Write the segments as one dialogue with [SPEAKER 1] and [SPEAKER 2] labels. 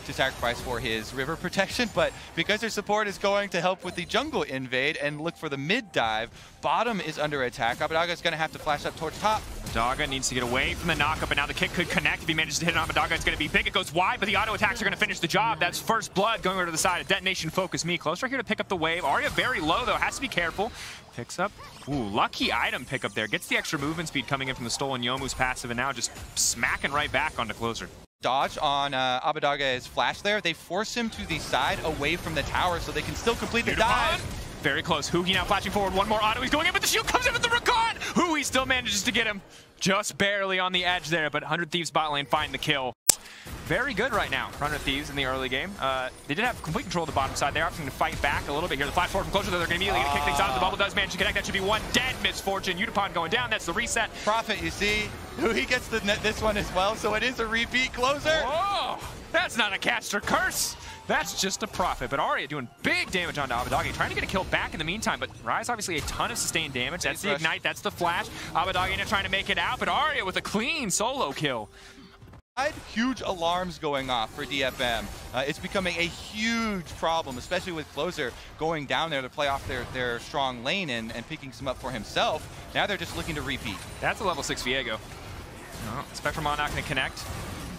[SPEAKER 1] to sacrifice for his river protection, but because their support is going to help with the jungle invade and look for the mid dive, bottom is under attack. Abadaga is going to have to flash up towards top.
[SPEAKER 2] Abadaga needs to get away from the knockup, and now the kick could connect. If he manages to hit it on Abadaga, it's going to be big. It goes wide, but the auto attacks are going to finish the job. That's first blood going over to the side of Detonation Focus Me. Closer here to pick up the wave. Arya very low, though. Has to be careful. Picks up. Ooh, lucky item pickup there. Gets the extra movement speed coming in from the stolen Youmu's passive, and now just smacking right back onto Closer.
[SPEAKER 1] Dodge on Abadaga's flash there. They force him to the side away from the tower so they can still complete the dive.
[SPEAKER 2] Very close. Hugi now flashing forward. One more auto. He's going in, but the shield comes in with the Rakan. Hugi still manages to get him just barely on the edge there, but 100 Thieves bot lane find the kill. Very good right now, 100 Thieves in the early game. They did have complete control of the bottom side. They're opting to fight back a little bit here. The flash forward from Closer, though, they're going to immediately kick things out. The bubble does manage to connect. That should be one dead Misfortune. Utapon going down. That's the reset.
[SPEAKER 1] Prophet, you see, he gets this one as well, so it is a repeat Closer.
[SPEAKER 2] Whoa! That's not a caster curse. That's just a Prophet. But Arya doing big damage onto Abadaga, trying to get a kill back in the meantime. But Ryze obviously a ton of sustained damage. That's the ignite. That's the flash. Abadaga trying to make it out, but Arya with a clean solo kill.
[SPEAKER 1] Huge alarms going off for DFM. It's becoming a huge problem, especially with Closer going down there to play off their strong lane and picking some up for himself. Now they're just looking to repeat.
[SPEAKER 2] That's a level 6 Viego. No, Spectremon not going to connect.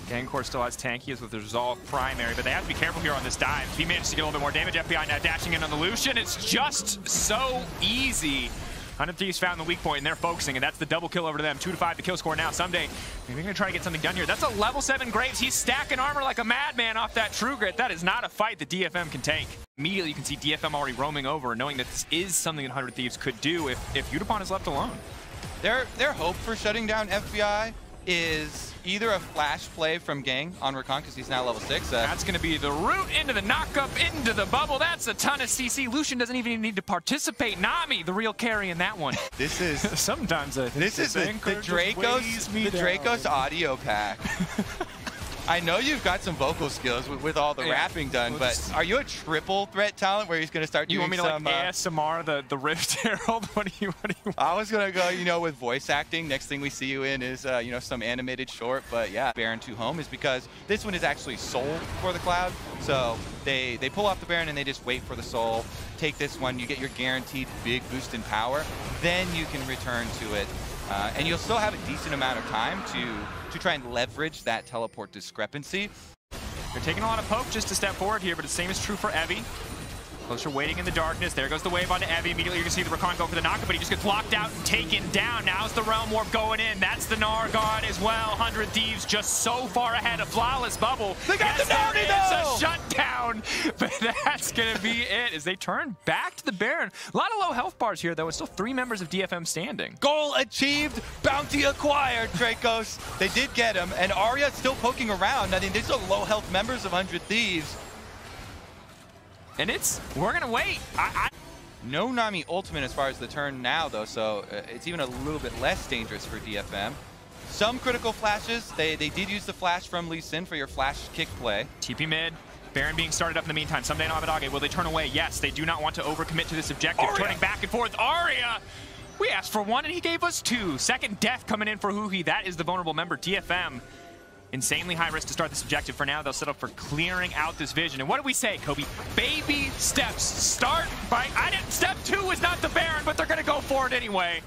[SPEAKER 2] Gangcore still has tanky as with the Resolve primary, but they have to be careful here on this dive. If he manages to get a little bit more damage, FBI now dashing in on the Lucian. It's just so easy. 100 Thieves found the weak point, and they're focusing, and that's the double kill over to them. 2-5 the kill score now. Someday, maybe they're going to try to get something done here. That's a level 7 Graves. He's stacking armor like a madman off that True Grit. That is not a fight that DFM can take. Immediately, you can see DFM already roaming over, knowing that this is something that 100 Thieves could do if Utapon is left alone.
[SPEAKER 1] Their hope for shutting down FBI is either a flash play from Gang on Rakan, because he's now level 6.
[SPEAKER 2] That's going to be the root into the knockup, into the bubble. That's a ton of CC. Lucian doesn't even need to participate. Nami, the real carry in that one.
[SPEAKER 1] This is
[SPEAKER 2] sometimes the
[SPEAKER 1] Dracos audio pack. I know you've got some vocal skills with all the rapping done, but are you a triple threat talent where he's going to start doing some...
[SPEAKER 2] You want me to like ASMR the Rift Herald? What do you want?
[SPEAKER 1] I was going to go, you know, with voice acting. Next thing we see you in is, you know, some animated short. But yeah, Baron 2 home is because this one is actually soul for the Cloud. So they pull off the Baron and they just wait for the soul. Take this one, you get your guaranteed big boost in power. Then you can return to it. And you'll still have a decent amount of time to try and leverage that teleport discrepancy.
[SPEAKER 2] They're taking a lot of poke just to step forward here, but the same is true for Evie. Closer waiting in the darkness. There goes the wave onto Evie. Immediately you can see the Rakan go for the knockup, but he just gets blocked out and taken down. Now's the Realm Warp going in. That's the Nargon as well. 100 Thieves just so far ahead of Flawless Bubble.
[SPEAKER 1] They got the Nargon though!
[SPEAKER 2] It's a shutdown, but that's going to be it as they turn back to the Baron. A lot of low health bars here, though. It's still 3 members of DFM standing.
[SPEAKER 1] Goal achieved, bounty acquired, Dracos. They did get him, and Arya still poking around. I mean, these are low health members of 100 Thieves.
[SPEAKER 2] And we're going to wait.
[SPEAKER 1] No Nami ultimate as far as the turn now, though, so it's even a little bit less dangerous for DFM. Some critical flashes. They did use the flash from Lee Sin for your flash kick play.
[SPEAKER 2] TP mid. Baron being started up in the meantime. Someday no Abadaga. Will they turn away? Yes, they do not want to overcommit to this objective. Arya. Turning back and forth. Arya! We asked for 1 and he gave us 2. Second death coming in for Huhi. That is the vulnerable member. DFM. Insanely high risk to start this objective. For now, they'll set up for clearing out this vision. And what do we say, Kobe? Baby steps. Start by... Step 2 is not the Baron, but they're going to go for it anyway.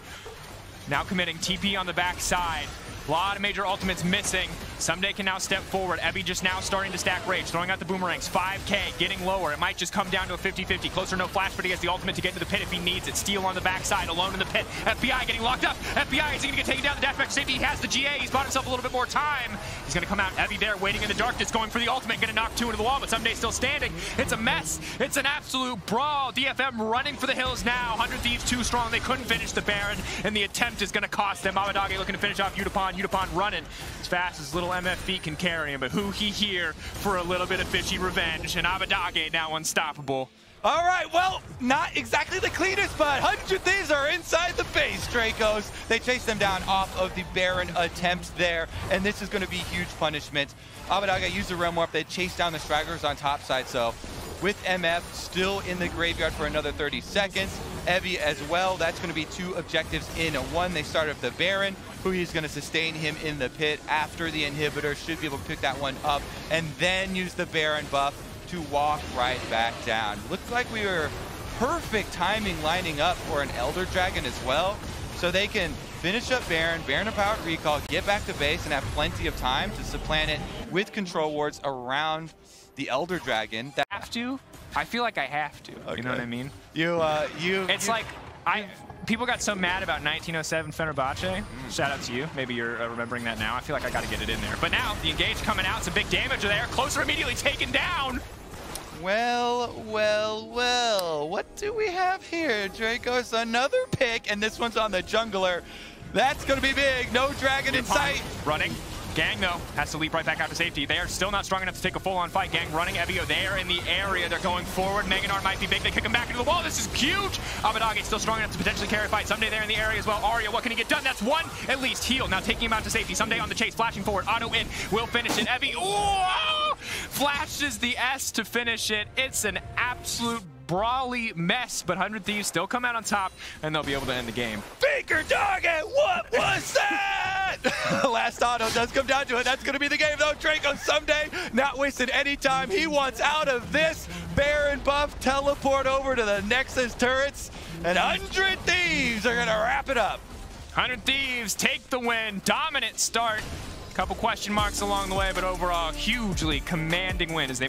[SPEAKER 2] Now committing TP on the back side. A lot of major ultimates missing. Someday can now step forward. Evie just now starting to stack rage, throwing out the boomerangs. 5K, getting lower. It might just come down to a 50-50. Closer, no flash, but he has the ultimate to get into the pit if he needs it. Steel on the backside, alone in the pit. FBI getting locked up. FBI, is he going to get taken down? The dash back to safety. He has the GA. He's bought himself a little bit more time. He's going to come out. Evie there, waiting in the darkness, going for the ultimate. Going to knock 2 into the wall, but Someday still standing. It's a mess. It's an absolute brawl. DFM running for the hills now. 100 Thieves too strong. They couldn't finish the Baron, and the attempt is going to cost them. Abadaga looking to finish off Utapon. Utapon running as fast as little MF feet can carry him, but Huhi here for a little bit of fishy revenge, and Abadaga now unstoppable.
[SPEAKER 1] All right, well, not exactly the cleanest, but 100 Thieves are inside the base, Dracos. They chase them down off of the Baron attempt there, and this is going to be huge punishment. Abadaga used the Realm Warp. They chased down the stragglers on top side, so with MF still in the graveyard for another 30 seconds. Evie as well. That's going to be 2 objectives in 1. They start up the Baron. who he's going to sustain him in the pit after the inhibitor. Should be able to pick that one up and then use the Baron buff to walk right back down. Looks like we were perfect timing lining up for an Elder Dragon as well, so they can finish up Baron, Baron Empowered Recall, get back to base, and have plenty of time to supplant it with control wards around the Elder Dragon. That
[SPEAKER 2] Have to? I feel like I have to.
[SPEAKER 1] Okay.
[SPEAKER 2] You know what I mean?
[SPEAKER 1] It's
[SPEAKER 2] like people got so mad about 1907 Fenerbahce. Shout out to you. Maybe you're remembering that now. I feel like I got to get it in there. But now the engage coming out, some big damage there. Closer immediately taken down.
[SPEAKER 1] Well, what do we have here? Draco's another pick, and this one's on the jungler. That's going to be big. No dragon in sight.
[SPEAKER 2] Running. Gang, though, has to leap right back out to safety. They are still not strong enough to take a full-on fight. Gang running. Evio there in the area. They're going forward. Meganar might be big. They kick him back into the wall. This is huge. Abadage still strong enough to potentially carry a fight. Someday there in the area as well. Arya, what can he get done? That's one at least. Heal. Now taking him out to safety. Someday on the chase. Flashing forward. Auto in. Will finish it. Evie. Ooh! Flashes the S to finish it. It's an absolute brawly mess, but 100 Thieves still come out on top, and they'll be able to end the game.
[SPEAKER 1] Finger target! What was that? Last auto does come down to it. That's going to be the game, though. Draco someday not wasting any time. He wants out of this. Baron buff, teleport over to the Nexus turrets, and 100 Thieves are going to wrap it up.
[SPEAKER 2] 100 Thieves take the win. Dominant start. Couple question marks along the way, but overall, hugely commanding win as they